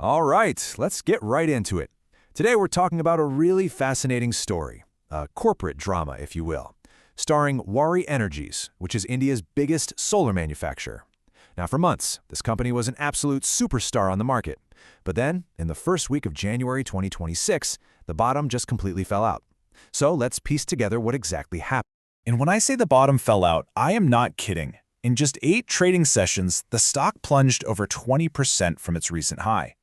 All right, let's get right into it. Today we're talking about a really fascinating story, a corporate drama, if you will, starring Waaree Energies, which is India's biggest solar manufacturer. Now, for months, this company was an absolute superstar on the market. But then, in the first week of January 2026, the bottom just completely fell out. So let's piece together what exactly happened. And when I say the bottom fell out, I am not kidding. In just 8 trading sessions, the stock plunged over 20% from its recent high.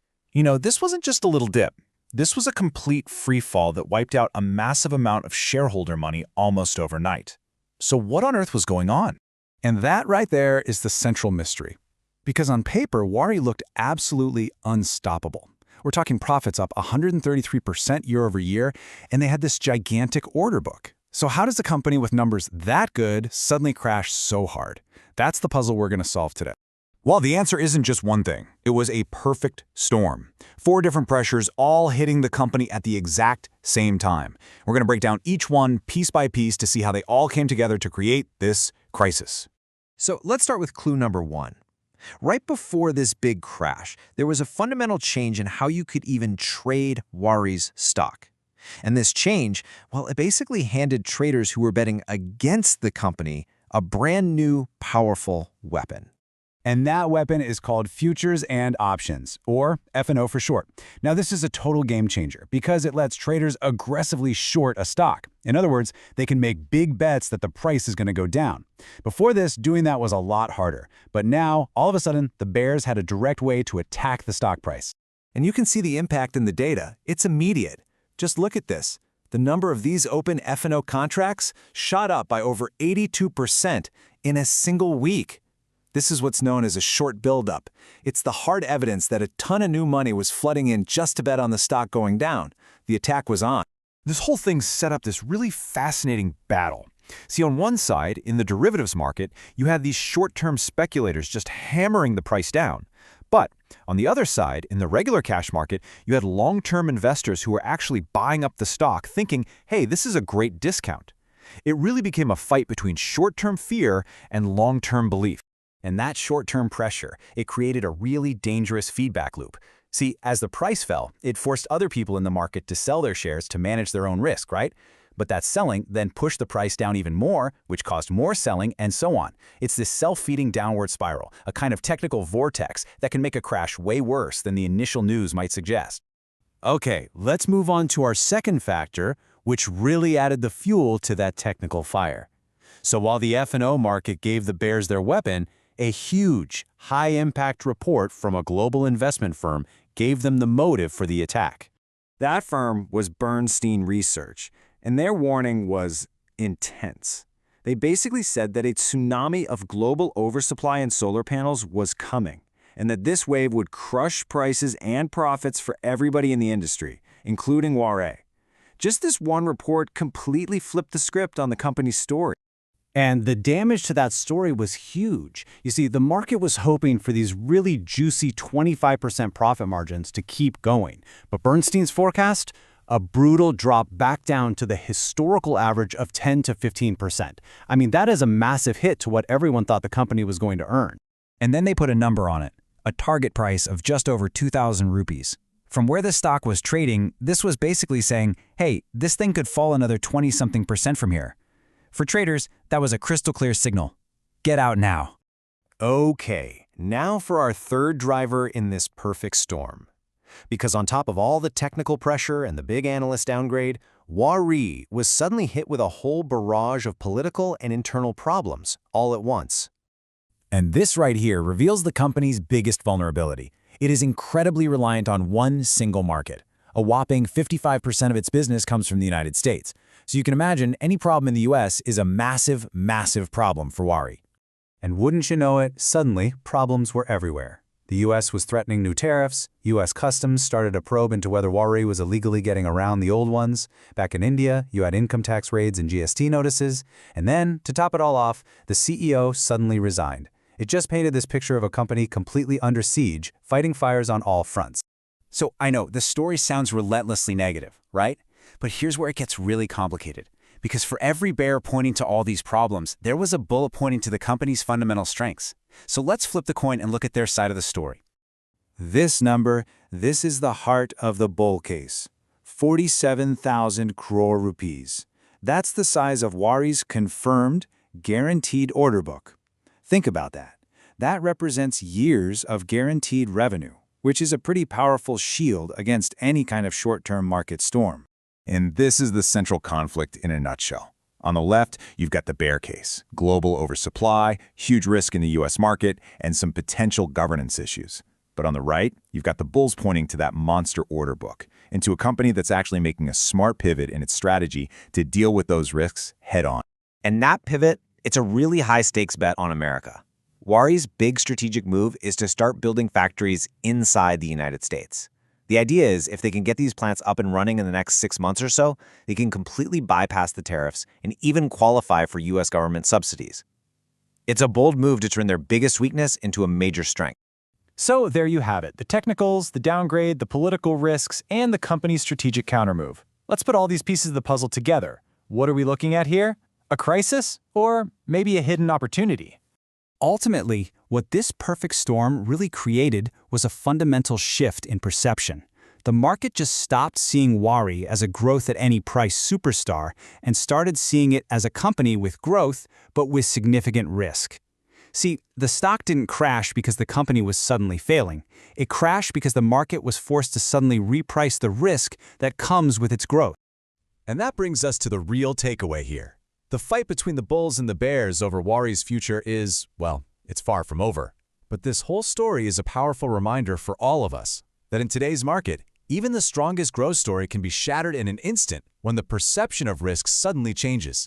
This wasn't just a little dip. This was a complete free fall that wiped out a massive amount of shareholder money almost overnight. So what on earth was going on? And that right there is the central mystery. Because on paper, Waaree looked absolutely unstoppable. We're talking profits up 133% year over year, and they had this gigantic order book. So how does a company with numbers that good suddenly crash so hard? That's the puzzle we're going to solve today. Well, the answer isn't just one thing. It was a perfect storm. 4 different pressures all hitting the company at the exact same time. We're going to break down each one piece by piece to see how they all came together to create this crisis. So let's start with clue number 1. Right before this big crash, there was a fundamental change in how you could even trade Waaree's stock. And this change, well, it basically handed traders who were betting against the company a brand new, powerful weapon. And that weapon is called futures and options, or F&O for short. Now, this is a total game changer because it lets traders aggressively short a stock. In other words, they can make big bets that the price is going to go down. Before this, doing that was a lot harder. But now, all of a sudden, the bears had a direct way to attack the stock price. And you can see the impact in the data. It's immediate. Just look at this. The number of these open F&O contracts shot up by over 82% in a single week. This is what's known as a short buildup. It's the hard evidence that a ton of new money was flooding in just to bet on the stock going down. The attack was on. This whole thing set up this really fascinating battle. See, on one side, in the derivatives market, you had these short-term speculators just hammering the price down. But on the other side, in the regular cash market, you had long-term investors who were actually buying up the stock thinking, hey, this is a great discount. It really became a fight between short-term fear and long-term belief. And that short-term pressure, it created a really dangerous feedback loop. See, as the price fell, it forced other people in the market to sell their shares to manage their own risk, right? But that selling then pushed the price down even more, which caused more selling, and so on. It's this self-feeding downward spiral, a kind of technical vortex that can make a crash way worse than the initial news might suggest. Okay, let's move on to our second factor, which really added the fuel to that technical fire. So while the F&O market gave the bears their weapon, a huge, high-impact report from a global investment firm gave them the motive for the attack. That firm was Bernstein Research, and their warning was intense. They basically said that a tsunami of global oversupply in solar panels was coming, and that this wave would crush prices and profits for everybody in the industry, including Waaree. Just this one report completely flipped the script on the company's story. And the damage to that story was huge. You see, the market was hoping for these really juicy 25% profit margins to keep going. But Bernstein's forecast? A brutal drop back down to the historical average of 10 to 15%. I mean, that is a massive hit to what everyone thought the company was going to earn. And then they put a number on it, a target price of just over 2,000 rupees. From where the stock was trading, this was basically saying, hey, this thing could fall another 20-something% from here. For traders, that was a crystal clear signal. Get out now. Okay, now for our third driver in this perfect storm. Because on top of all the technical pressure and the big analyst downgrade, Waaree was suddenly hit with a whole barrage of political and internal problems all at once. And this right here reveals the company's biggest vulnerability. It is incredibly reliant on one single market. A whopping 55% of its business comes from the United States. So you can imagine any problem in the US is a massive, massive problem for Waaree. And wouldn't you know it, suddenly problems were everywhere. The US was threatening new tariffs, US Customs started a probe into whether Waaree was illegally getting around the old ones. Back in India, you had income tax raids and GST notices. And then, to top it all off, the CEO suddenly resigned. It just painted this picture of a company completely under siege, fighting fires on all fronts. So I know, the story sounds relentlessly negative, right? But here's where it gets really complicated. Because for every bear pointing to all these problems, there was a bullet pointing to the company's fundamental strengths. So let's flip the coin and look at their side of the story. This number, This is the heart of the bull case. 47,000 crore rupees. That's the size of Waaree's confirmed, guaranteed order book. Think about that. That represents years of guaranteed revenue, which is a pretty powerful shield against any kind of short-term market storm. And this is the central conflict in a nutshell. On the left, you've got the bear case, global oversupply, huge risk in the US market, and some potential governance issues. But on the right, you've got the bulls pointing to that monster order book, and to a company that's actually making a smart pivot in its strategy to deal with those risks head-on. And that pivot, it's a really high-stakes bet on America. Waaree's big strategic move is to start building factories inside the United States. The idea is if they can get these plants up and running in the next 6 months or so, they can completely bypass the tariffs and even qualify for U.S. government subsidies. It's a bold move to turn their biggest weakness into a major strength. So there you have it, the technicals, the downgrade, the political risks, and the company's strategic countermove. Let's put all these pieces of the puzzle together. What are we looking at here? A crisis? Or maybe a hidden opportunity? Ultimately, what this perfect storm really created was a fundamental shift in perception. The market just stopped seeing Waaree as a growth-at-any-price superstar and started seeing it as a company with growth, but with significant risk. See, the stock didn't crash because the company was suddenly failing. It crashed because the market was forced to suddenly reprice the risk that comes with its growth. And that brings us to the real takeaway here. The fight between the bulls and the bears over Waaree's future is, well, it's far from over. But this whole story is a powerful reminder for all of us that in today's market, even the strongest growth story can be shattered in an instant when the perception of risk suddenly changes.